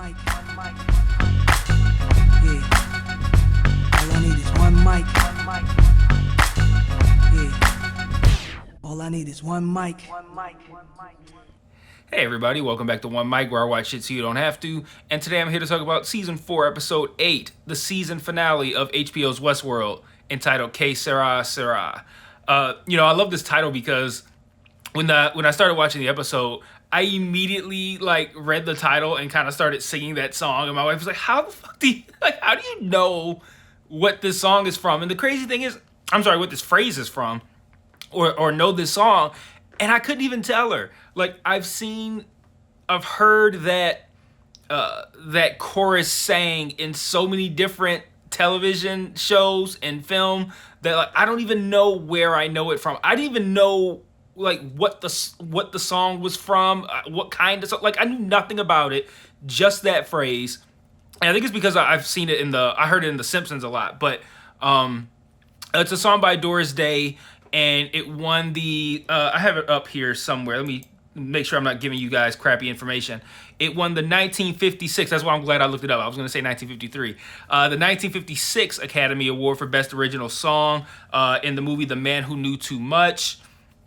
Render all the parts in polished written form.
mic. Yeah. All I need is one mic. Yeah. All I need is one mic. Hey everybody, welcome back to One Mic, where I watch shit so you don't have to. And today I'm here to talk about Season 4, Episode 8, the season finale of HBO's Westworld, entitled Será. I love this title because when I started watching the episode, I immediately read the title and kind of started singing that song. And my wife was like, "How the fuck do you know what this song is from?" And the crazy thing is, what this phrase is from, or know this song. And I couldn't even tell her. I've heard that chorus sang in so many different television shows and film that I don't even know where I know it from. I didn't even know what the song was from, what kind of song. I knew nothing about it, just that phrase. And I think it's because I've seen it I heard it in The Simpsons a lot. But it's a song by Doris Day. And it won I have it up here somewhere. Let me make sure I'm not giving you guys crappy information. It won the 1956, that's why I'm glad I looked it up. I was going to say 1953. The 1956 Academy Award for Best Original Song in the movie The Man Who Knew Too Much.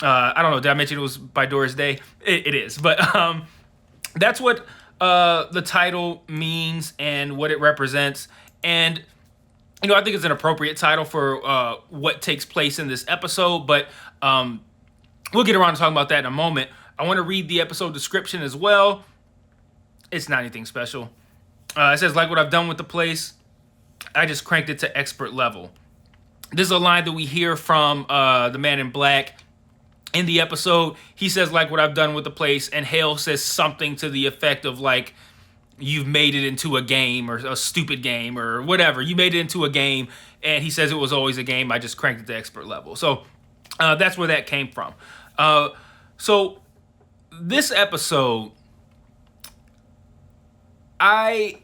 I don't know, did I mention it was by Doris Day? It is. But that's what the title means and what it represents. And I think it's an appropriate title for what takes place in this episode, but we'll get around to talking about that in a moment. I want to read the episode description as well. It's not anything special. It says, "Like what I've done with the place, I just cranked it to expert level." This is a line that we hear from the man in black in the episode. He says, "Like what I've done with the place," and Hale says something to the effect of "You've made it into a game," or a stupid game, or whatever. You made it into a game, and he says it was always a game. I just cranked it to expert level. So that's where that came from. So this episode, I'm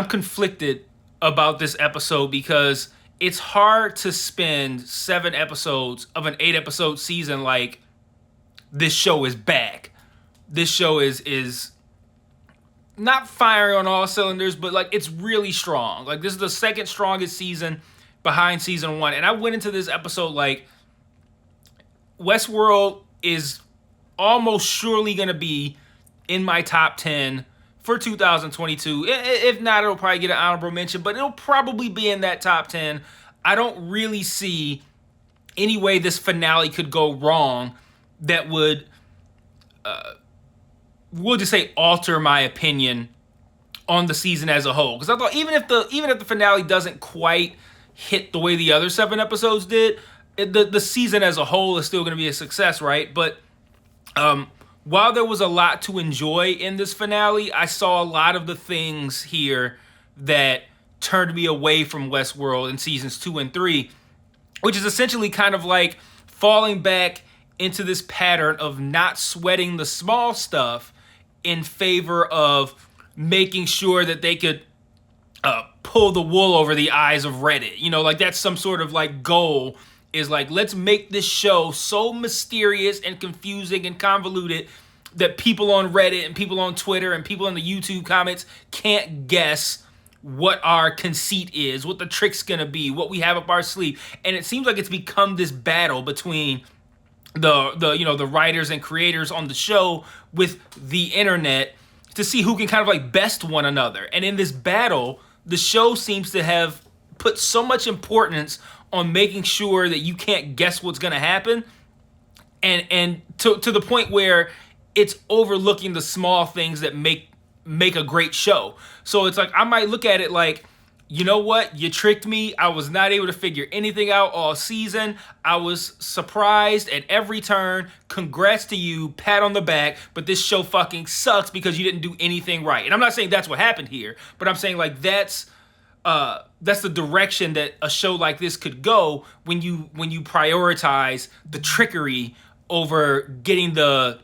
conflicted about this episode because it's hard to spend 7 episodes of an 8-episode season this show is back. This show is not firing on all cylinders, but it's really strong. This is the second strongest season behind season 1. And I went into this episode Westworld is almost surely going to be in my top 10 for 2022. If not, it'll probably get an honorable mention, but it'll probably be in that top 10. I don't really see any way this finale could go wrong that would we'll just say alter my opinion on the season as a whole. Because I thought even if the finale doesn't quite hit the way the other 7 episodes did, the season as a whole is still going to be a success, right? But while there was a lot to enjoy in this finale, I saw a lot of the things here that turned me away from Westworld in seasons 2 and 3, which is essentially kind of falling back into this pattern of not sweating the small stuff in favor of making sure that they could pull the wool over the eyes of Reddit. That's some sort of goal is let's make this show so mysterious and confusing and convoluted that people on Reddit and people on Twitter and people in the YouTube comments can't guess what our conceit is, what the trick's gonna be, what we have up our sleeve. And it seems like it's become this battle between the writers and creators on the show with the internet to see who can kind of best one another. And in this battle, the show seems to have put so much importance on making sure that you can't guess what's going to happen, and to the point where it's overlooking the small things that make a great show. So it's I might look at it you know what? You tricked me. I was not able to figure anything out all season. I was surprised at every turn. Congrats to you. Pat on the back. But this show fucking sucks because you didn't do anything right. And I'm not saying that's what happened here, but I'm saying that's the direction that a show like this could go when you prioritize the trickery over getting the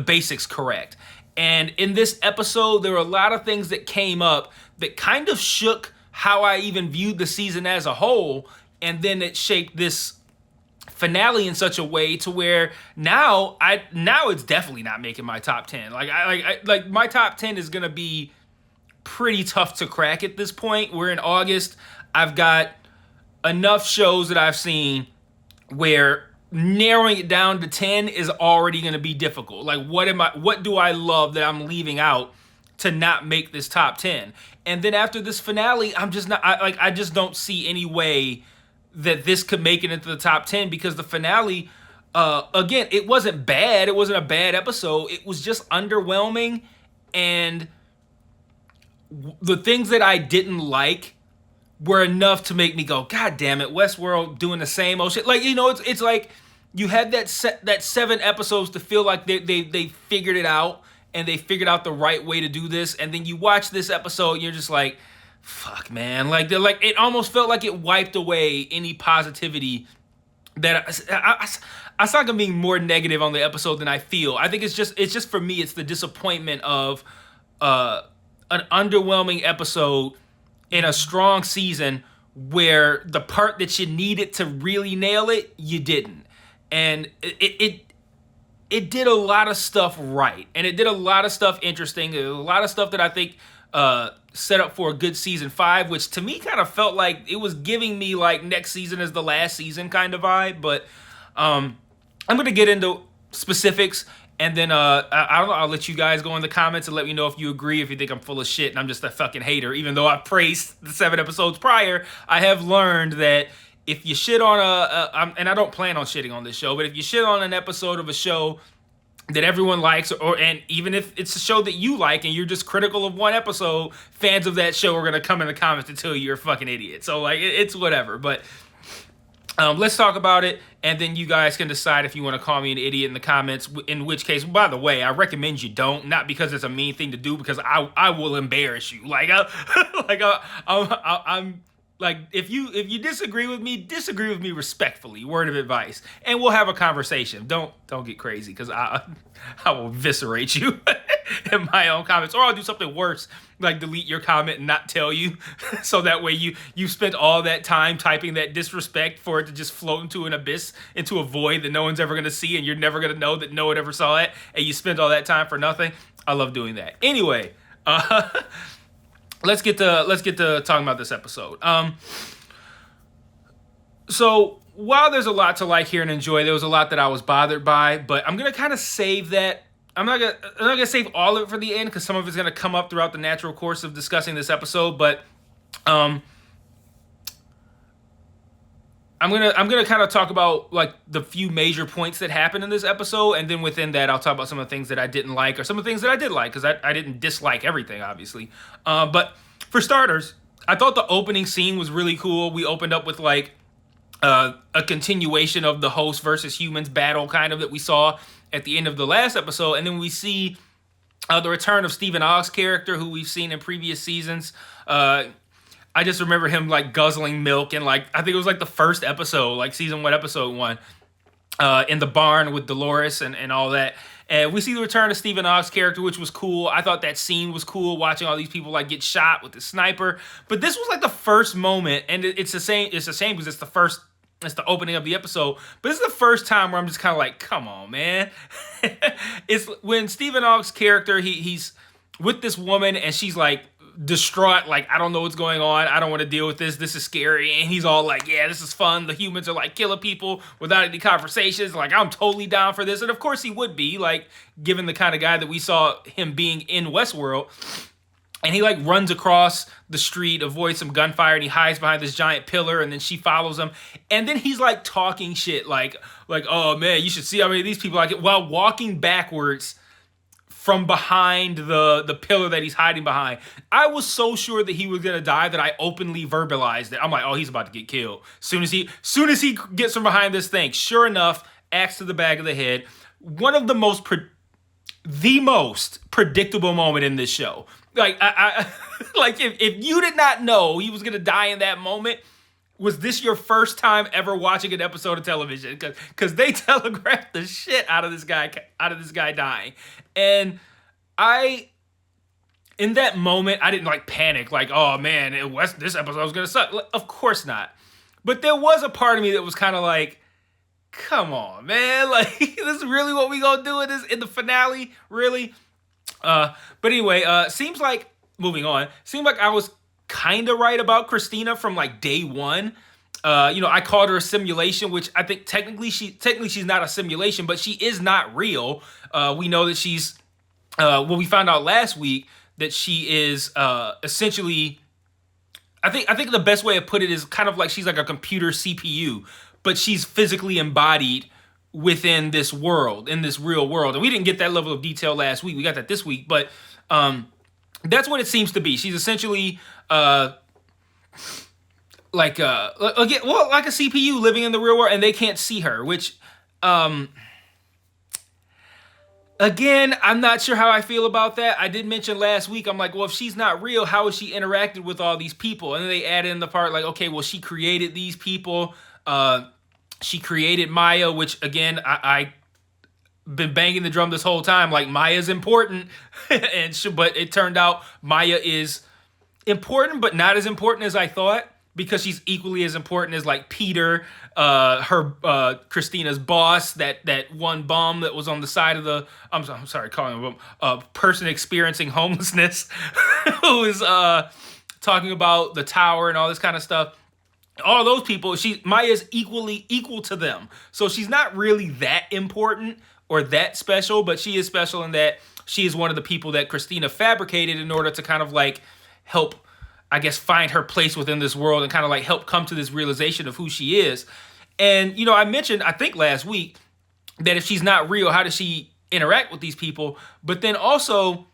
basics correct. And in this episode, there were a lot of things that came up that kind of shook how I even viewed the season as a whole, and then it shaped this finale in such a way to where now it's definitely not making my top 10. Like my top 10 is gonna be pretty tough to crack at this point. We're in August. I've got enough shows that I've seen where narrowing it down to 10 is already going to be difficult. Like, what do I love that I'm leaving out to not make this top 10? And then after this finale, I'm just not, I just don't see any way that this could make it into the top 10, because the finale, again, it wasn't bad. It wasn't a bad episode. It was just underwhelming. And the things that I didn't like were enough to make me go, God damn it, Westworld doing the same old shit. Like, you know, it's like you had that 7 episodes to feel like they figured it out, and they figured out the right way to do this. And then you watch this episode and you're just like, fuck, man. Like, it almost felt like it wiped away any positivity that I saw them being more negative on the episode than I feel. I think it's just for me, it's the disappointment of an underwhelming episode in a strong season where the part that you needed to really nail it, you didn't. And it did a lot of stuff right. And it did a lot of stuff interesting. A lot of stuff that I think set up for a good season 5, which to me kind of felt like it was giving me like next season is the last season kind of vibe. But I'm going to get into specifics. And then, I don't know, I'll let you guys go in the comments and let me know if you agree, if you think I'm full of shit and I'm just a fucking hater. Even though I praised the 7 episodes prior, I have learned that if you shit on and I don't plan on shitting on this show, but if you shit on an episode of a show that everyone likes, and even if it's a show that you like and you're just critical of one episode, fans of that show are going to come in the comments and tell you you're a fucking idiot. So, like, it's whatever. But let's talk about it, and then you guys can decide if you want to call me an idiot in the comments, in which case, by the way, I recommend you don't, not because it's a mean thing to do, because I will embarrass you. Like, I'm like, if you disagree with me respectfully, word of advice, and we'll have a conversation. Don't get crazy, because I will eviscerate you in my own comments, or I'll do something worse, like delete your comment and not tell you, so that way you spent all that time typing that disrespect for it to just float into an abyss, into a void that no one's ever gonna see, and you're never gonna know that no one ever saw it, and you spent all that time for nothing. I love doing that. Anyway, let's get to talking about this episode. So while there's a lot to like here and enjoy, there was a lot that I was bothered by, but I'm gonna kind of save that. I'm not gonna save all of it for the end, because some of it's gonna come up throughout the natural course of discussing this episode. But I'm gonna kind of talk about like the few major points that happened in this episode, and then within that I'll talk about some of the things that I didn't like, or some of the things that I did like, because I didn't dislike everything, obviously. But for starters, I thought the opening scene was really cool. We opened up with like a continuation of the host versus humans battle, kind of, that we saw at the end of the last episode, and then we see the return of Stephen Ogg's character, who we've seen in previous seasons. I just remember him like guzzling milk, and like I think it was like the first episode, like season 1, episode 1, in the barn with Dolores and all that. And we see the return of Stephen Ogg's character, which was cool. I thought that scene was cool, watching all these people like get shot with the sniper. But this was like the first moment, and it's the same because it's the opening of the episode, but this is the first time where I'm just kind of like, come on, man. It's when Stephen Ogg's character, he's with this woman, and she's like distraught, like, I don't know what's going on, I don't want to deal with this is scary, and he's all like, yeah, this is fun, the humans are like killing people without any conversations, like, I'm totally down for this. And of course he would be, like, given the kind of guy that we saw him being in Westworld. And he like runs across the street, avoids some gunfire, and he hides behind this giant pillar, and then she follows him. And then he's like talking shit like, oh man, you should see how many of these people like it, while walking backwards from behind the pillar that he's hiding behind. I was so sure that he was gonna die that I openly verbalized it. I'm like, oh, he's about to get killed. Soon as he gets from behind this thing, sure enough, axe to the back of the head. One of the most predictable moment in this show. Like, I like, if you did not know he was gonna die in that moment, was this your first time ever watching an episode of television? Because they telegraphed the shit out of this guy dying, and in that moment, I didn't like panic, like, oh man, this episode was gonna suck. Of course not. But there was a part of me that was kind of like, come on, man. Like, this is really what we gonna do in the finale? Really? But anyway, seems like, moving on, seemed like I was kind of right about Christina from like day one. I called her a simulation, which I think technically she's not a simulation, but she is not real. We know that she's, we found out last week that she is essentially, I think the best way to put it is kind of like she's like a computer CPU, but she's physically embodied within this world, in this real world. And we didn't get that level of detail last week. We got that this week, but that's what it seems to be. She's essentially like a CPU living in the real world, and they can't see her, which again, I'm not sure how I feel about that. I did mention last week, I'm like, well, if she's not real, how is she interacted with all these people? And then they add in the part like, okay, well, she created these people. She created Maya, which again, I been banging the drum this whole time, like Maya's important, but it turned out Maya is important, but not as important as I thought, because she's equally as important as like Peter, Christina's boss, that one bum that was on the side of the, I'm sorry, calling him a person experiencing homelessness, who is talking about the tower and all this kind of stuff. All those people, Maya's equal to them. So she's not really that important or that special, but she is special in that she is one of the people that Christina fabricated in order to kind of like help, I guess, find her place within this world and kind of like help come to this realization of who she is. And, I mentioned, I think last week, that if she's not real, how does she interact with these people? But then also,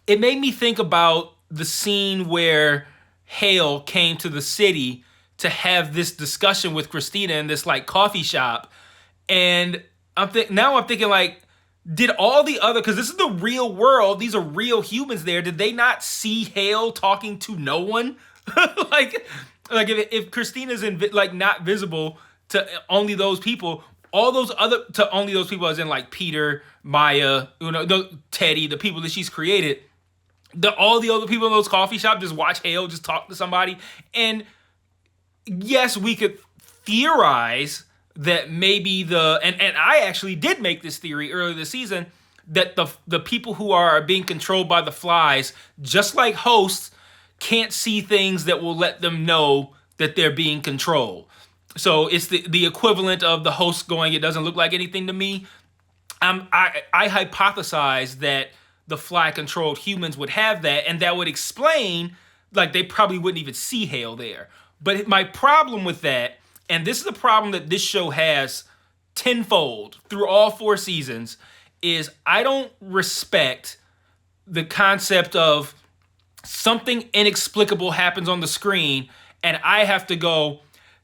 it made me think about the scene where Hale came to the city to have this discussion with Christina in this like coffee shop. And I'm thinking like, did all the other, because this is the real world, these are real humans there, did they not see Hale talking to no one? like if Christina's not visible to only those people, to only those people as in like Peter, Maya, Teddy, the people that she's created, all the other people in those coffee shops just watch Hale just talk to somebody. And yes, we could theorize that maybe and I actually did make this theory earlier this season, that the people who are being controlled by the flies, just like hosts, can't see things that will let them know that they're being controlled. So it's the equivalent of the host going, it doesn't look like anything to me. I hypothesize that the fly-controlled humans would have that, and that would explain, like, they probably wouldn't even see Hale there. But my problem with that, and this is a problem that this show has tenfold through all 4 seasons, is I don't respect the concept of something inexplicable happens on the screen and I have to go,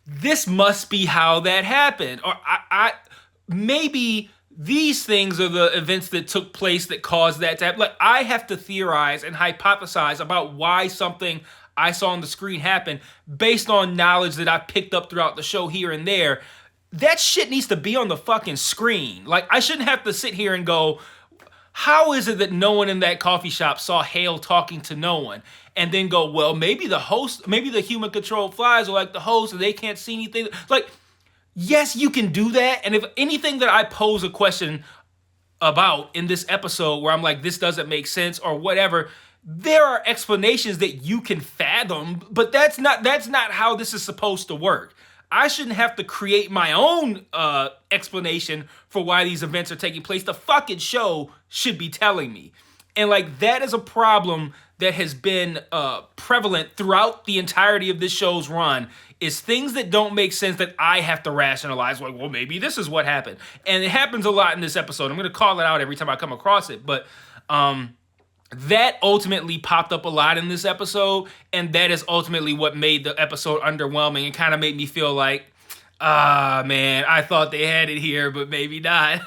this must be how that happened. Or I maybe these things are the events that took place that caused that to happen. Like, I have to theorize and hypothesize about why something I saw on the screen happened based on knowledge that I picked up throughout the show here and there. That shit needs to be on the fucking screen. Like, I shouldn't have to sit here and go, how is it that no one in that coffee shop saw Hale talking to no one? And then go, well, maybe the host, maybe the human controlled flies are like the host and they can't see anything. Like, yes, you can do that. And if anything that I pose a question about in this episode where I'm like, this doesn't make sense or whatever, there are explanations that you can fathom, but that's not how this is supposed to work. I shouldn't have to create my own explanation for why these events are taking place. The fucking show should be telling me. And like, that is a problem that has been prevalent throughout the entirety of this show's run, is things that don't make sense that I have to rationalize. Like, well, maybe this is what happened. And it happens a lot in this episode. I'm going to call it out every time I come across it. But that ultimately popped up a lot in this episode, and that is ultimately what made the episode underwhelming and kind of made me feel like, man, I thought they had it here, but maybe not.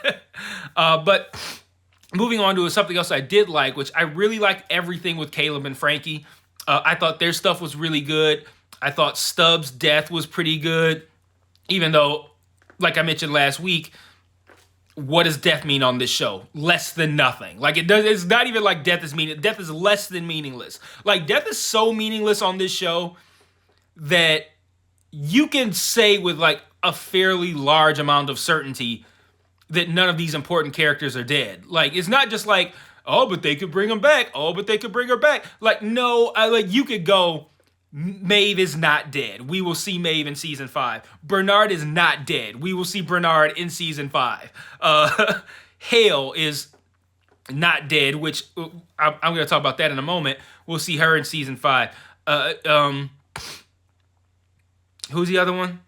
But moving on to something else I did like, which I really liked everything with Caleb and Frankie. I thought their stuff was really good. I thought Stubbs' death was pretty good, even though, like I mentioned last week, what does death mean on this show? Less than nothing. Like, it's not even like death is meaningless. Death is less than meaningless. Like, death is so meaningless on this show that you can say with like a fairly large amount of certainty that none of these important characters are dead. Like, it's not just like, oh, but they could bring them back. Oh, but they could bring her back. Like, no, you could go, Maeve is not dead. We will see Maeve in season 5. Bernard is not dead. We will see Bernard in season 5. Hale is not dead, which I'm going to talk about that in a moment. We'll see her in season 5. Who's the other one?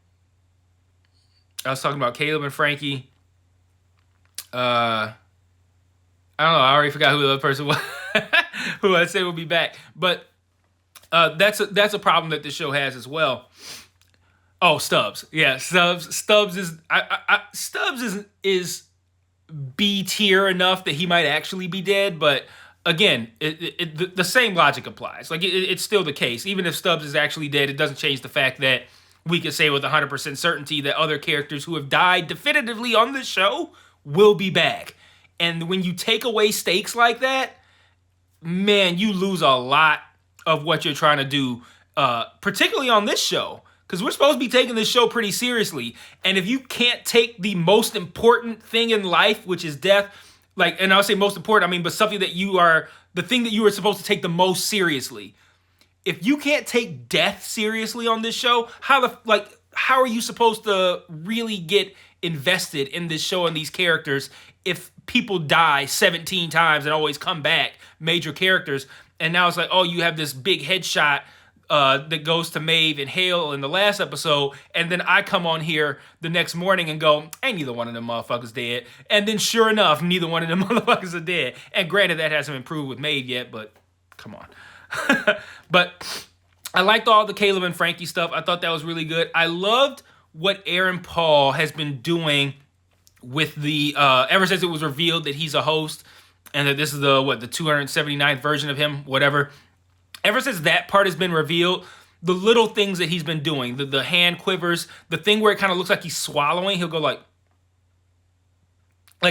I was talking about Caleb and Frankie. I don't know. I already forgot who the other person was who I said will be back. But that's a problem that this show has as well. Oh, Stubbs. Yeah, Stubbs. Stubbs is B tier enough that he might actually be dead, but again, the same logic applies. Like, it's still the case. Even if Stubbs is actually dead, it doesn't change the fact that we can say with 100% certainty that other characters who have died definitively on this show will be back. And when you take away stakes like that, man, you lose a lot of what you're trying to do, particularly on this show. Because we're supposed to be taking this show pretty seriously. And if you can't take the most important thing in life, which is death, like, and I'll say most important, I mean, but something that the thing that you are supposed to take the most seriously. If you can't take death seriously on this show, how are you supposed to really get invested in this show and these characters if people die 17 times and always come back, major characters, and now it's like, oh, you have this big headshot that goes to Maeve and Hale in the last episode, and then I come on here the next morning and go, ain't neither one of them motherfuckers dead. And then sure enough, neither one of them motherfuckers are dead. And granted, that hasn't improved with Maeve yet, but come on. But I liked all the Caleb and Frankie stuff. I thought that was really good. I loved what Aaron Paul has been doing with the, ever since it was revealed that he's a host and that this is the 279th version of him, whatever. Ever since that part has been revealed, the little things that he's been doing, the hand quivers, the thing where it kind of looks like he's swallowing, he'll go like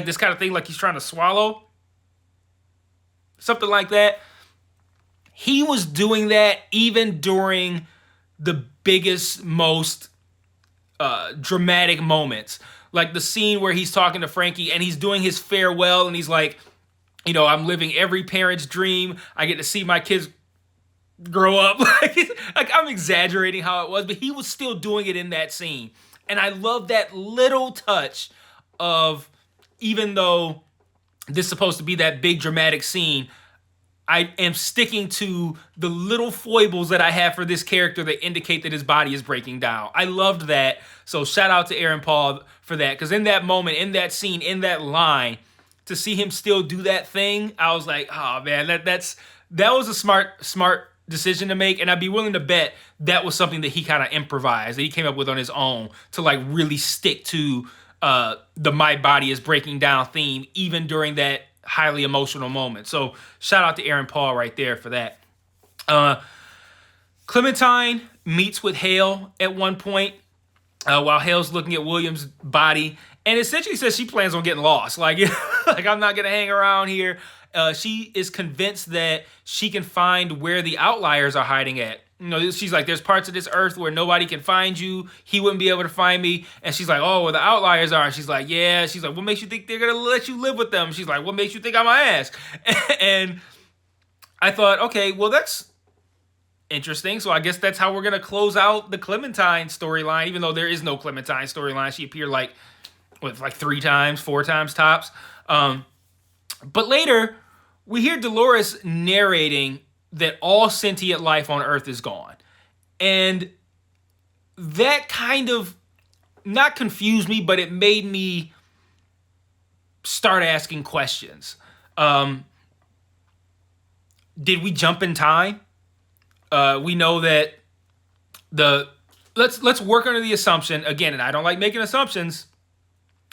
this kind of thing, like he's trying to swallow. Something like that. He was doing that even during the biggest, most dramatic moments. Like the scene where he's talking to Frankie and he's doing his farewell and he's like, I'm living every parent's dream. I get to see my kids grow up. Like I'm exaggerating how it was, but he was still doing it in that scene. And I love that little touch of, even though this is supposed to be that big dramatic scene, I am sticking to the little foibles that I have for this character that indicate that his body is breaking down. I loved that. So shout out to Aaron Paul for that. Because in that moment, in that scene, in that line, to see him still do that thing, I was like, oh man, that was a smart decision to make. And I'd be willing to bet that was something that he kind of improvised, that he came up with on his own to like really stick to the my body is breaking down theme, even during that highly emotional moment. So shout out to Aaron Paul right there for that. Clementine meets with Hale at one point while Hale's looking at William's body and essentially says she plans on getting lost. Like I'm not going to hang around here. She is convinced that she can find where the outliers are hiding at. She's like, there's parts of this earth where nobody can find you. He wouldn't be able to find me. And she's like, oh, where the outliers are. And she's like, yeah. She's like, what makes you think they're going to let you live with them? She's like, what makes you think I'm my ass? And I thought, okay, well, that's interesting. So I guess that's how we're going to close out the Clementine storyline, even though there is no Clementine storyline. She appeared like 3 times, 4 times tops. But later, we hear Dolores narrating that all sentient life on Earth is gone. And that kind of, not confused me, but it made me start asking questions. Did we jump in time? We know that let's work under the assumption, again, and I don't like making assumptions.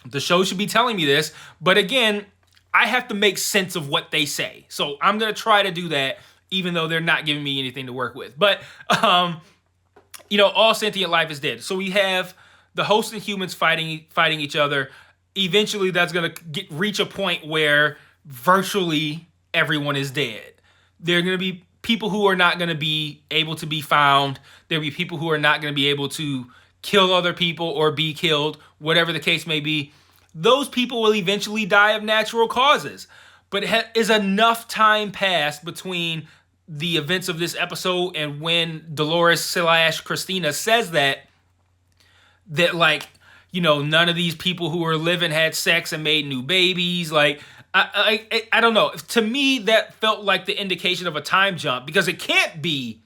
The show should be telling me this, but again, I have to make sense of what they say. So I'm going to try to do that, even though they're not giving me anything to work with. But, all sentient life is dead. So we have the host and humans fighting each other. Eventually, that's going to reach a point where virtually everyone is dead. There are going to be people who are not going to be able to be found. There'll be people who are not going to be able to kill other people or be killed, whatever the case may be, those people will eventually die of natural causes. But is enough time passed between the events of this episode and when Dolores / Christina says that like, you know, none of these people who were living had sex and made new babies. Like, I don't know. To me, that felt like the indication of a time jump, because it can't be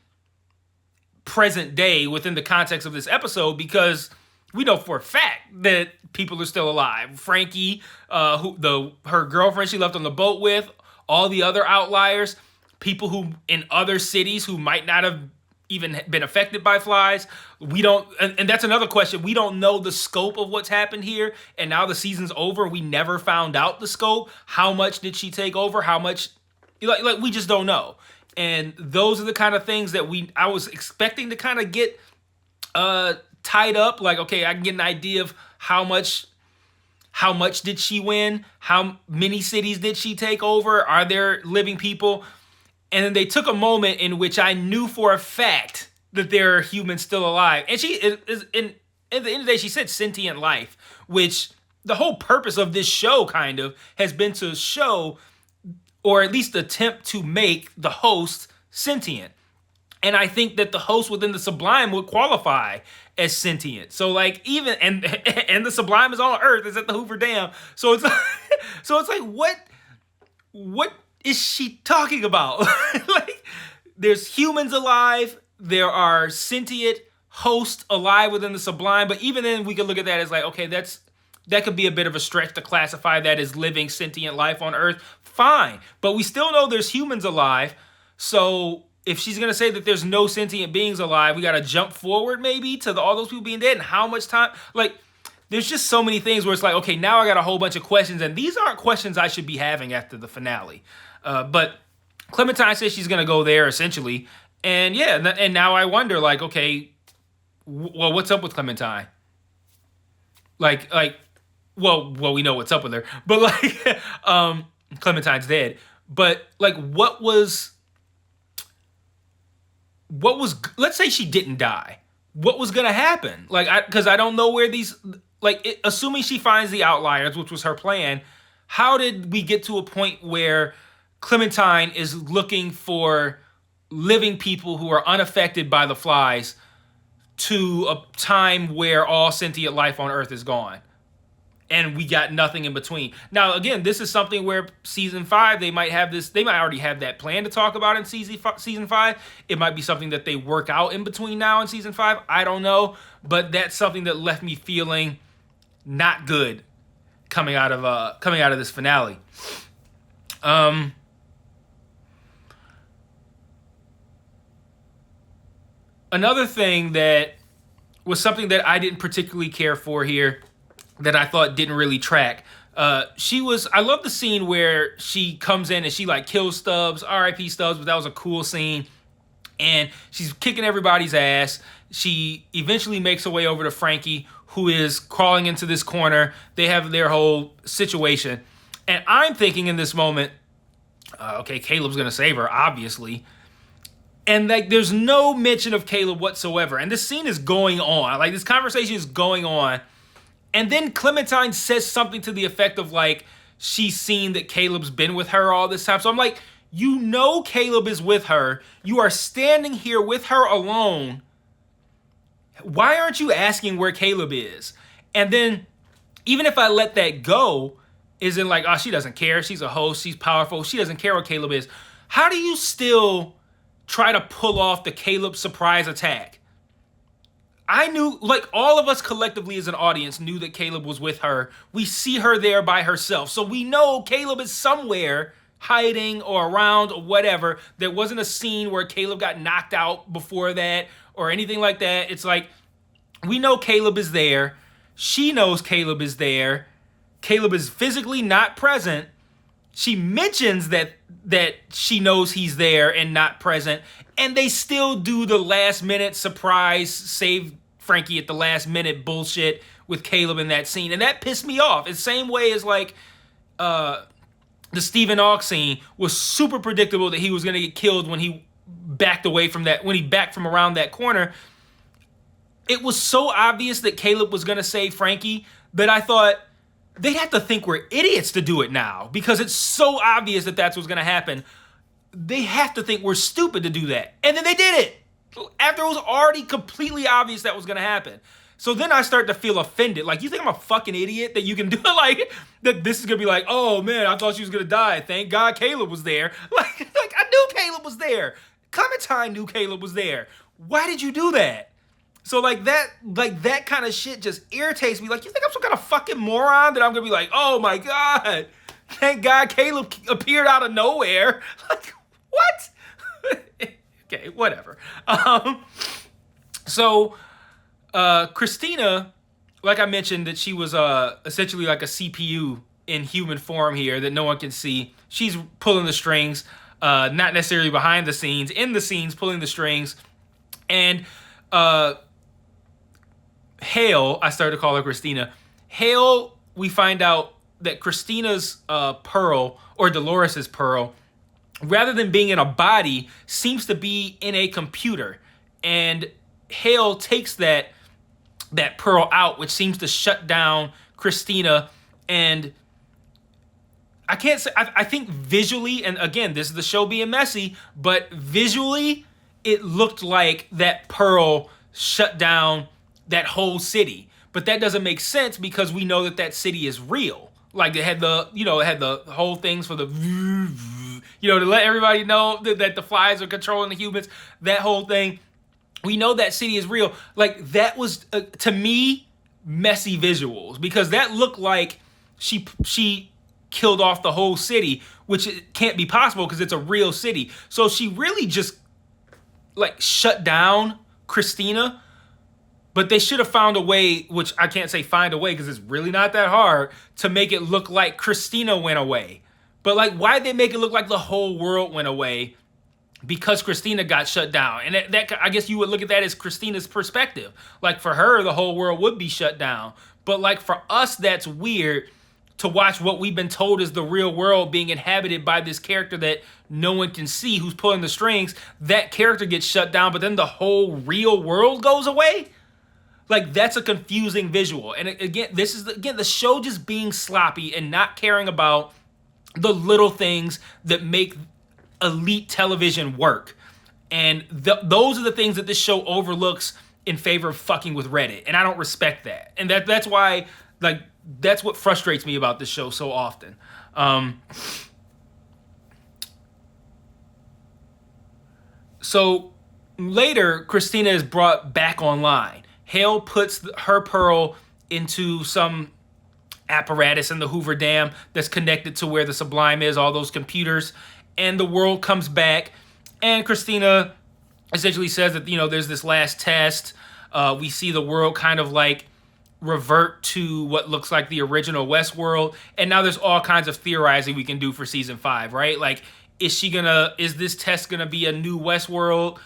present day within the context of this episode, because we know for a fact that people are still alive. Frankie, her girlfriend she left on the boat with, all the other outliers, people who in other cities who might not have even been affected by flies. We don't, and that's another question. We don't know the scope of what's happened here, and now the season's over. We never found out the scope. How much did she take over? How much? Like we just don't know. And those are the kind of things that I was expecting to kind of get tied up. Like, okay, I can get an idea of how much did she win? How many cities did she take over? Are there living people? And then they took a moment in which I knew for a fact that there are humans still alive. And she is at the end of the day, she said sentient life, which the whole purpose of this show kind of has been to show, or at least attempt to make, the host sentient. And I think that the host within the Sublime would qualify as sentient. So like even and the Sublime is on Earth, it's at the Hoover Dam. So it's like what is she talking about? Like, there's humans alive, there are sentient hosts alive within the Sublime, but even then we could look at that as like, okay, that could be a bit of a stretch to classify that as living sentient life on Earth. Fine. But we still know there's humans alive. So if she's going to say that there's no sentient beings alive, we got to jump forward maybe to all those people being dead, and how much time? Like, there's just so many things where it's like, okay, now I got a whole bunch of questions, and these aren't questions I should be having after the finale. But Clementine says she's going to go there, essentially. And yeah, and now I wonder, like, okay, well, what's up with Clementine? Like, well, we know what's up with her, but like, Clementine's dead. But like, what was, let's say she didn't die. What was going to happen? Like, because I don't know where these, like, assuming she finds the outliers, which was her plan, how did we get to a point where Clementine is looking for living people who are unaffected by the flies to a time where all sentient life on Earth is gone? And we got nothing in between. Now, again, this is something where season 5, they might already have that plan to talk about in season 5. It might be something that they work out in between now and season 5. I don't know. But that's something that left me feeling not good coming out of this finale. Another thing that was something that I didn't particularly care for here, that I thought didn't really track. I love the scene where she comes in and she like kills Stubbs, R.I.P. Stubbs, but that was a cool scene. And she's kicking everybody's ass. She eventually makes her way over to Frankie, who is crawling into this corner. They have their whole situation. And I'm thinking in this moment, okay, Caleb's gonna save her, obviously. And like, there's no mention of Caleb whatsoever. And this scene is going on. Like, this conversation is going on. And then Clementine says something to the effect of like, she's seen that Caleb's been with her all this time. So I'm like, you know Caleb is with her. You are standing here with her alone. Why aren't you asking where Caleb is? And then, even if I let that go, isn't like, oh, she doesn't care. She's a host. She's powerful. She doesn't care where Caleb is. How do you still try to pull off the Caleb surprise attack? I knew, like, all of us collectively as an audience knew that Caleb was with her. We see her there by herself. So we know Caleb is somewhere hiding or around or whatever. There wasn't a scene where Caleb got knocked out before that or anything like that. It's like, we know Caleb is there. She knows Caleb is there. Caleb is physically not present. She mentions that she knows he's there and not present, and they still do the last minute surprise save Frankie at the last minute bullshit with Caleb in that scene, and that pissed me off. It's the same way as like the Stephen Hawke scene was super predictable that he was gonna get killed when he backed away from that, when he backed from around that corner. it was so obvious that Caleb was going to save Frankie that I thought they'd have to think we're idiots to do it now because it's so obvious that that's what's going to happen. They have to think we're stupid to do that. And then they did it after it was already completely obvious that was going to happen. So then I start to feel offended. Like, you think I'm a fucking idiot that you can do it? Like, that this is going to be like, oh, man, I thought she was going to die. Thank God Caleb was there. Like I knew Caleb was there. Clementine knew Caleb was there. Why did you do that? So, that kind of shit just irritates me. Like, you think I'm some kind of fucking moron that I'm going to be like, oh, my God, thank God Caleb appeared out of nowhere. Like, what? Okay, whatever. Christina, like I mentioned, that she was essentially like a CPU in human form here that no one can see. She's pulling the strings, not necessarily behind the scenes, in the scenes, pulling the strings. And Hale, I started to call her Christina. Hale, we find out that Christina's pearl, or Dolores's pearl, rather than being in a body, seems to be in a computer. And Hale takes that pearl out, which seems to shut down Christina. And I can't say, I think visually, and again, this is the show being messy, but visually, it looked like that pearl shut down that whole city. But that doesn't make sense because we know that city is real. Like, it had the whole things for the, to let everybody know that the flies are controlling the humans, that whole thing. We know that city is real. Like, that was, to me, messy visuals. Because that looked like she killed off the whole city, which it can't be possible because it's a real city. So she really just, shut down Christina. But they should have found a way, which I can't say find a way because it's really not that hard, to make it look like Christina went away. But, why'd they make it look like the whole world went away? Because Christina got shut down. And that I guess you would look at that as Christina's perspective. Like, for her, the whole world would be shut down. But, for us, that's weird to watch what we've been told is the real world being inhabited by this character that no one can see, who's pulling the strings. That character gets shut down, but then the whole real world goes away? That's a confusing visual. And again, this is, the show just being sloppy and not caring about the little things that make elite television work. And those are the things that this show overlooks in favor of fucking with Reddit. And I don't respect that. And that's why, that's what frustrates me about this show so often. So later, Christina is brought back online. Hale puts her pearl into some apparatus in the Hoover Dam that's connected to where the Sublime is, all those computers. And the world comes back, and Christina essentially says that, there's this last test. We see the world kind of revert to what looks like the original Westworld. And now there's all kinds of theorizing we can do for season 5, right? Is this test gonna be a new Westworld?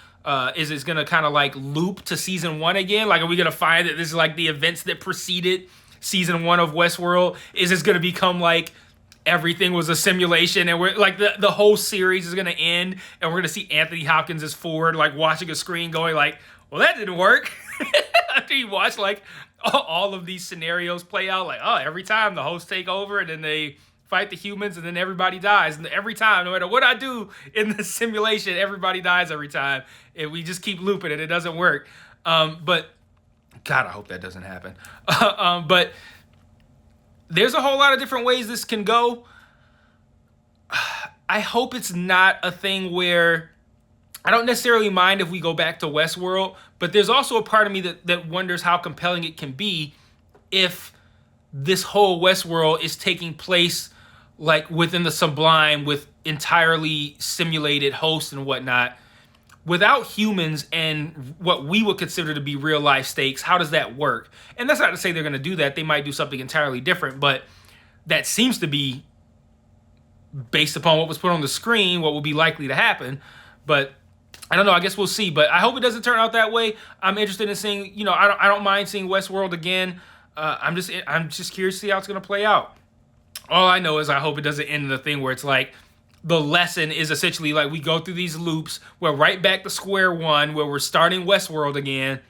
Is it gonna kind of loop to season 1 again? Are we gonna find that this is the events that preceded season 1 of Westworld? Is this gonna become everything was a simulation, and we're the whole series is gonna end, and we're gonna see Anthony Hopkins as Ford watching a screen going well, that didn't work. After you watch all of these scenarios play out, every time the hosts take over and then they fight the humans and then everybody dies, and every time, no matter what I do in the simulation, everybody dies every time, and we just keep looping it. It doesn't work. But God, I hope that doesn't happen. But there's a whole lot of different ways this can go. I hope it's not a thing where I don't necessarily mind if we go back to Westworld, but there's also a part of me that wonders how compelling it can be if this whole Westworld is taking place within the Sublime with entirely simulated hosts and whatnot. Without humans and what we would consider to be real life stakes, how does that work? And that's not to say they're going to do that. They might do something entirely different, but that seems to be based upon what was put on the screen, what will be likely to happen. But I don't know. I guess we'll see. But I hope it doesn't turn out that way. I'm interested in seeing, I don't mind seeing Westworld again. I'm just curious to see how it's going to play out. All I know is I hope it doesn't end in a thing where it's the lesson is essentially we go through these loops. We're right back to square one where we're starting Westworld again.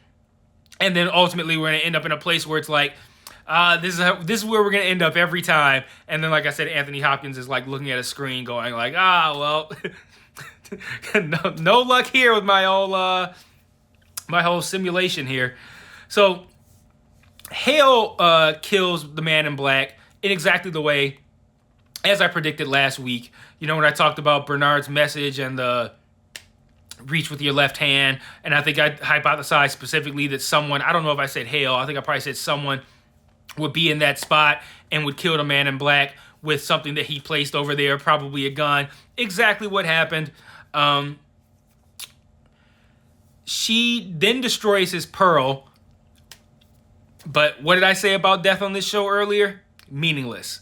And then ultimately we're going to end up in a place where it's like, this is where we're going to end up every time. And then, like I said, Anthony Hopkins is like looking at a screen going like, well, no luck here with my whole simulation here. So Hale kills the Man in Black in exactly the way as I predicted last week. You know, when I talked about Bernard's message and the reach with your left hand, and I think I hypothesized specifically that someone, I don't know if I said Hale, I think I probably said someone would be in that spot and would kill the Man in Black with something that he placed over there, probably a gun. Exactly what happened. She then destroys his pearl. But what did I say about death on this show earlier? Meaningless.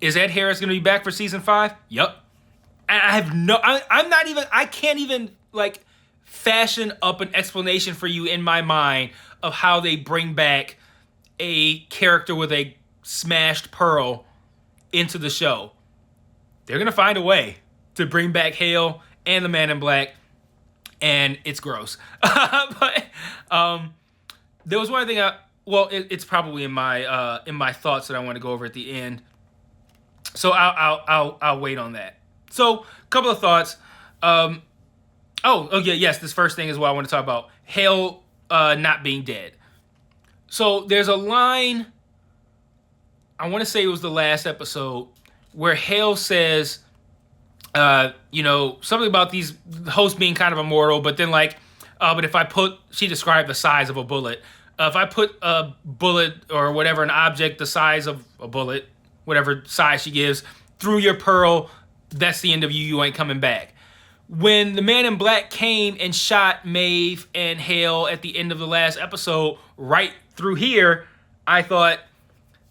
Is Ed Harris going to be back for season 5? Yup. I can't even like fashion up an explanation for you in my mind of how they bring back a character with a smashed pearl into the show. They're going to find a way to bring back Hale and the Man in Black, and it's gross. But there was one thing it's probably in my thoughts that I want to go over at the end. So I'll wait on that. So a couple of thoughts. Yes, this first thing is what I want to talk about. Hale not being dead. So there's a line, I want to say it was the last episode, where Hale says, something about these hosts being kind of immortal, but then but if she described the size of a bullet. If I put a bullet or whatever, an object the size of a bullet, whatever size she gives, through your pearl, that's the end of you. You ain't coming back. When the Man in Black came and shot Maeve and Hale at the end of the last episode, right through here, I thought,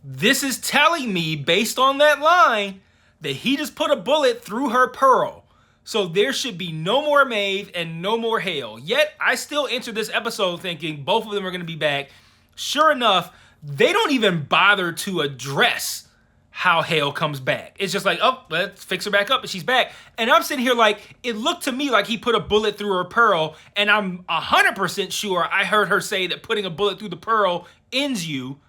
this is telling me, based on that line, that he just put a bullet through her pearl. So there should be no more Maeve and no more Hale. Yet, I still entered this episode thinking both of them are going to be back. Sure enough, they don't even bother to address how Hale comes back. It's just like, let's fix her back up and she's back. And I'm sitting here like, it looked to me like he put a bullet through her pearl, and I'm 100% sure I heard her say that putting a bullet through the pearl ends you.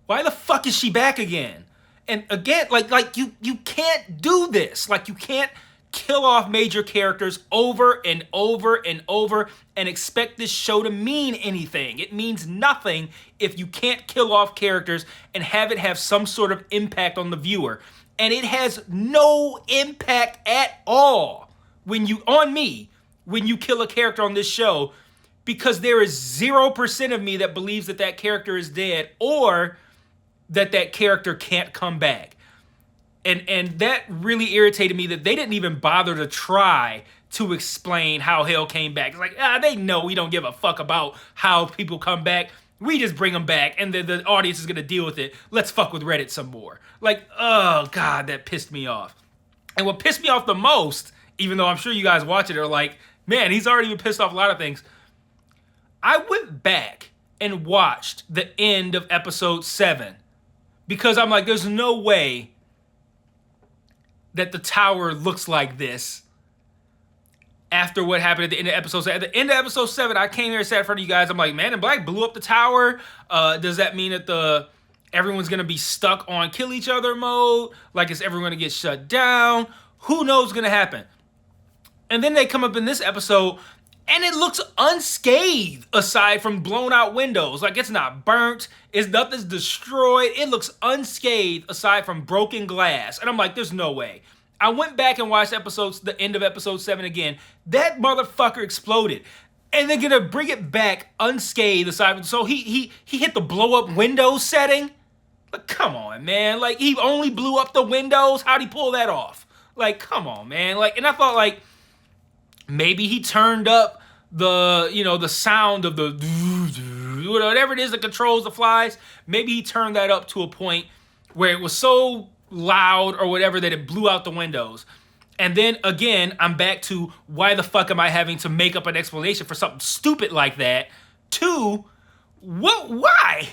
Why the fuck is she back again? And again, like you can't do this. Like, you can't kill off major characters over and over and over and expect this show to mean anything. It means nothing if you can't kill off characters and have it have some sort of impact on the viewer. And it has no impact at all when you kill a character on this show, because there is 0% of me that believes that character is dead or that character can't come back. And that really irritated me that they didn't even bother to try to explain how Hale came back. It's like, they know we don't give a fuck about how people come back. We just bring them back, and the audience is going to deal with it. Let's fuck with Reddit some more. Like, oh, God, that pissed me off. And what pissed me off the most, even though I'm sure you guys watch it, are like, man, he's already been pissed off a lot of things. I went back and watched the end of episode 7 because I'm like, there's no way that the tower looks like this after what happened at the end of episode 7. At the end of episode 7, I came here and sat in front of you guys. I'm like, Man in Black blew up the tower. Does that mean that everyone's going to be stuck on kill each other mode? Like, is everyone going to get shut down? Who knows what's going to happen? And then they come up in this episode, and it looks unscathed aside from blown out windows. Like, it's not burnt. Nothing's destroyed. It looks unscathed aside from broken glass. And I'm like, there's no way. I went back and watched the end of episode 7 again. That motherfucker exploded. And they're going to bring it back unscathed aside. So he hit the blow up windows setting. Like, come on, man. Like, he only blew up the windows. How'd he pull that off? Like, come on, man. Like, and I thought, like, maybe he turned up the sound of the whatever it is that controls the flies. Maybe he turned that up to a point where it was so loud or whatever that it blew out the windows. And then again, I'm back to, why the fuck am I having to make up an explanation for something stupid like that? 2, why?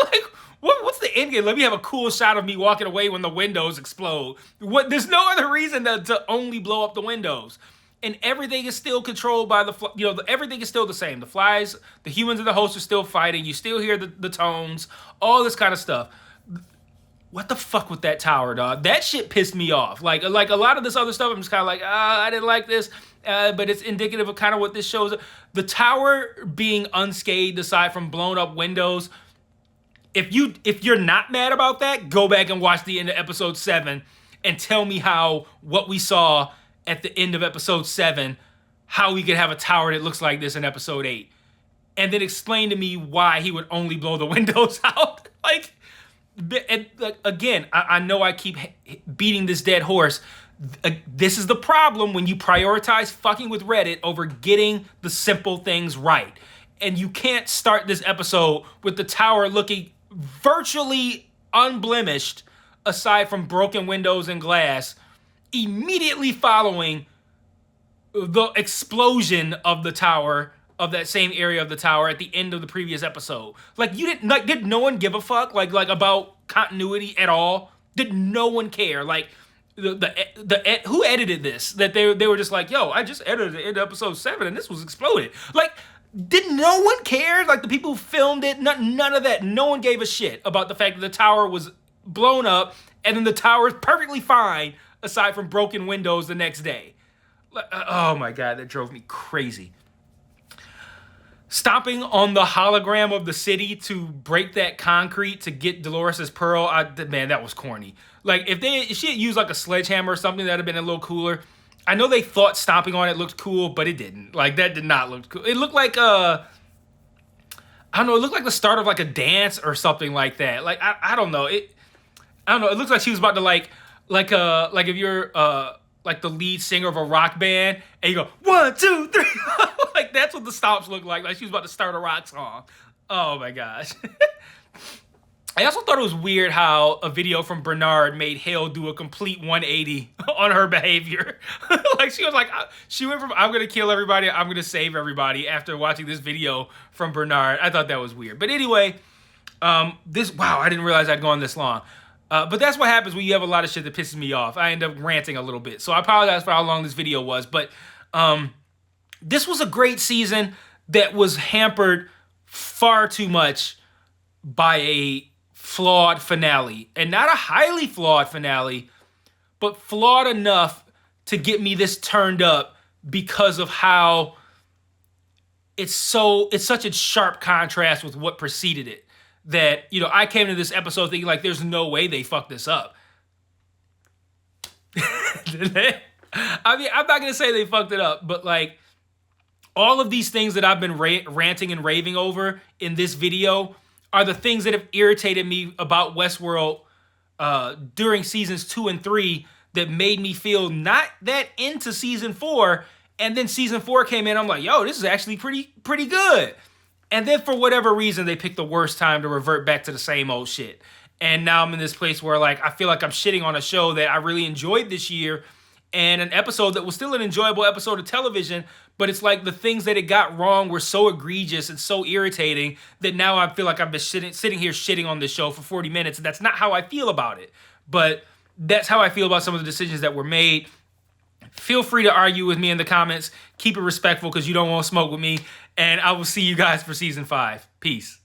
Like, what's the end game? Let me have a cool shot of me walking away when the windows explode. There's no other reason to only blow up the windows. and everything is still controlled by everything is still the same. The flies, the humans and the hosts are still fighting. You still hear the tones, all this kind of stuff. What the fuck with that tower, dog? That shit pissed me off. Like a lot of this other stuff, I'm just kind of like, I didn't like this. But it's indicative of kind of what this shows. The tower being unscathed, aside from blown up windows. If you're not mad about that, go back and watch the end of episode 7 and tell me how what we saw at the end of episode 7, how we could have a tower that looks like this in episode 8. And then explain to me why he would only blow the windows out. Again, I know I keep beating this dead horse. This is the problem when you prioritize fucking with Reddit over getting the simple things right. And you can't start this episode with the tower looking virtually unblemished, aside from broken windows and glass, immediately following the explosion of the tower, of that same area of the tower at the end of the previous episode. Did no one give a fuck like about continuity at all? Did no one care? Like the who edited this? That they were just like, yo, I just edited it in episode 7 and this was exploded. Like, did no one care? Like the people who filmed it, none of that. No one gave a shit about the fact that the tower was blown up and then the tower is perfectly fine aside from broken windows the next day. Oh my God, that drove me crazy. Stomping on the hologram of the city to break that concrete to get Dolores' pearl, man, that was corny. Like, if she had used like a sledgehammer or something, that'd have been a little cooler. I know they thought stomping on it looked cool, but it didn't. Like, that did not look cool. It looked like I don't know. It looked like the start of like a dance or something like that. Like, I don't know. I don't know. It looks like she was about to like if you're like the lead singer of a rock band and you go 1, 2, 3. Like, that's what the stomps look like. Like she was about to start a rock song. Oh my gosh. I also thought it was weird how a video from Bernard made Hale do a complete 180 on her behavior. Like she went from I'm gonna kill everybody, I'm gonna save everybody after watching this video from Bernard. I thought that was weird. But anyway, I didn't realize I'd gone this long. But that's what happens when you have a lot of shit that pisses me off. I end up ranting a little bit. So I apologize for how long this video was. But this was a great season that was hampered far too much by a flawed finale. And not a highly flawed finale, but flawed enough to get me this turned up because of how it's such a sharp contrast with what preceded it. That, I came to this episode thinking, like, there's no way they fucked this up. I mean, I'm not going to say they fucked it up, but, like, all of these things that I've been ranting and raving over in this video are the things that have irritated me about Westworld during seasons 2 and 3 that made me feel not that into season 4. And then season 4 came in, I'm like, yo, this is actually pretty good. And then for whatever reason, they picked the worst time to revert back to the same old shit. And now I'm in this place where, like, I feel like I'm shitting on a show that I really enjoyed this year and an episode that was still an enjoyable episode of television, but it's like the things that it got wrong were so egregious and so irritating that now I feel like I've been sitting here shitting on this show for 40 minutes, and that's not how I feel about it. But that's how I feel about some of the decisions that were made. Feel free to argue with me in the comments. Keep it respectful because you don't want to smoke with me. And I will see you guys for season 5. Peace.